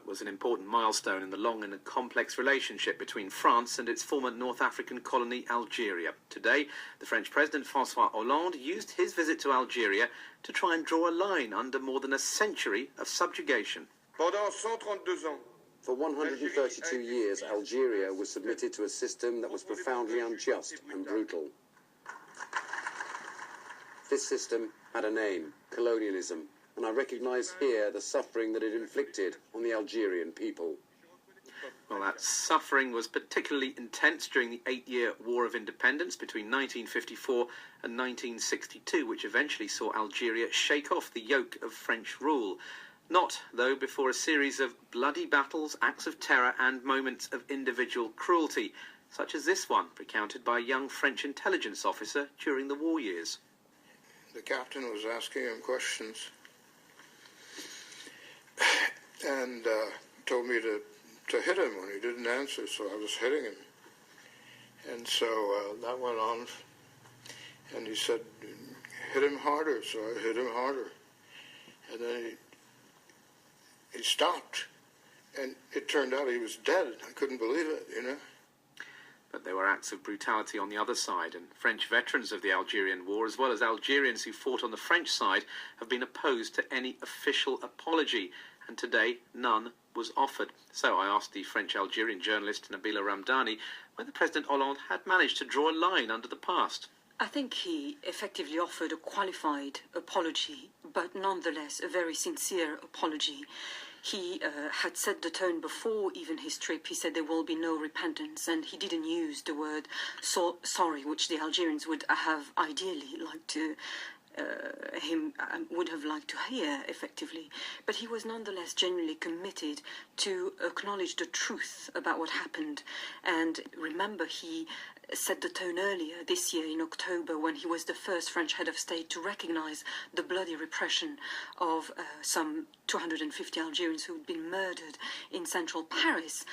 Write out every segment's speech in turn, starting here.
was an important milestone in the long and complex relationship between France and its former North African colony Algeria. Today, the French President Francois Hollande used his visit to Algeria to try and draw a line under more than a century of subjugation. For 132 years, Algeria was submitted to a system that was profoundly unjust and brutal. This system had a name, colonialism, and I recognise here the suffering that it inflicted on the Algerian people. Well, that suffering was particularly intense during the 8-year War of Independence between 1954 and 1962, which eventually saw Algeria shake off the yoke of French rule. Not, though, before a series of bloody battles, acts of terror and moments of individual cruelty, such as this one, recounted by a young French intelligence officer during the war years. The captain was asking him questions and told me to hit him when he didn't answer, so I was hitting him. And so that went on, and he said, hit him harder, so I hit him harder. And then he stopped, and it turned out he was dead. I couldn't believe it, you know. But there were acts of brutality on the other side, and French veterans of the Algerian War, as well as Algerians who fought on the French side, have been opposed to any official apology, and today none was offered. So I asked the French-Algerian journalist Nabila Ramdani whether President Hollande had managed to draw a line under the past. I think he effectively offered a qualified apology, but nonetheless a very sincere apology. He had set the tone before even his trip. He said there will be no repentance, and he didn't use the word sorry, which the Algerians would have ideally liked to would have liked to hear, effectively. But he was nonetheless genuinely committed to acknowledge the truth about what happened. And remember, he set the tone earlier this year in October when he was the first French head of state to recognize the bloody repression of some 250 Algerians who had been murdered in central Paris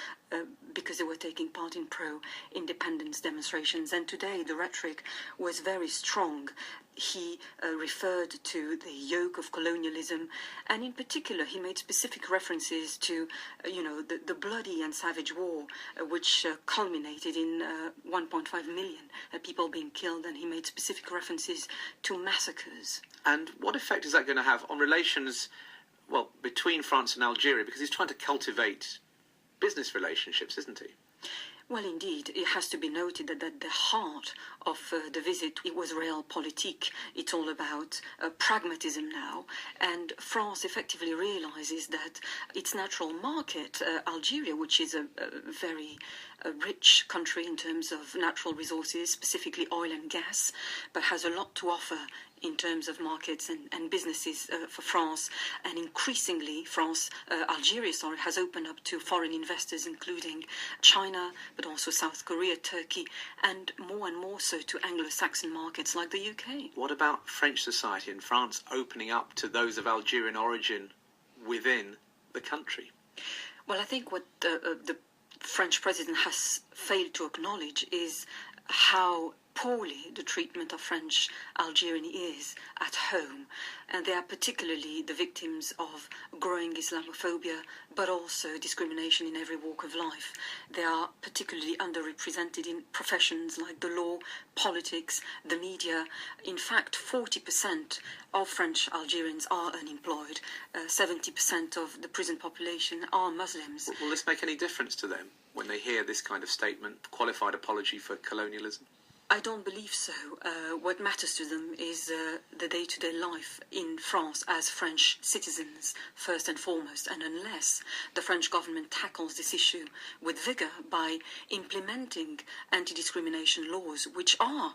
because they were taking part in pro-independence demonstrations. And today the rhetoric was very strong. He referred to the yoke of colonialism, and in particular he made specific references to the bloody and savage war which culminated in 1.5 million people being killed, and he made specific references to massacres. And what effect is that going to have on relations, well, between France and Algeria? Because he's trying to cultivate business relationships, isn't he? Well, indeed, it has to be noted that at the heart of the visit, it was realpolitik. It's all about pragmatism now. And France effectively realizes that its natural market, Algeria, which is a very rich country in terms of natural resources, specifically oil and gas, but has a lot to offer in terms of markets and businesses for France. And increasingly, Algeria has opened up to foreign investors, including China, but also South Korea, Turkey, and more so to Anglo-Saxon markets like the UK. What about French society in France opening up to those of Algerian origin within the country? Well, I think what the French president has failed to acknowledge is how poorly the treatment of French Algerian is at home, and they are particularly the victims of growing Islamophobia, but also discrimination in every walk of life. They are particularly underrepresented in professions like the law, politics, the media. In fact, 40% of French Algerians are unemployed. 70% of the prison population are Muslims. Will this make any difference to them when they hear this kind of statement, qualified apology for colonialism? I don't believe so. What matters to them is the day-to-day life in France as French citizens, first and foremost. And unless the French government tackles this issue with vigour by implementing anti-discrimination laws, which are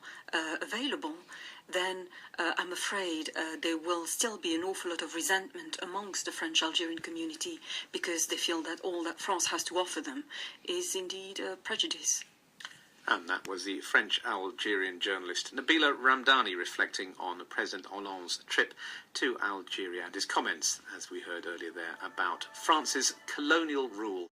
available, then I'm afraid there will still be an awful lot of resentment amongst the French Algerian community, because they feel that all that France has to offer them is indeed prejudice. And that was the French-Algerian journalist Nabila Ramdani reflecting on President Hollande's trip to Algeria and his comments, as we heard earlier there, about France's colonial rule.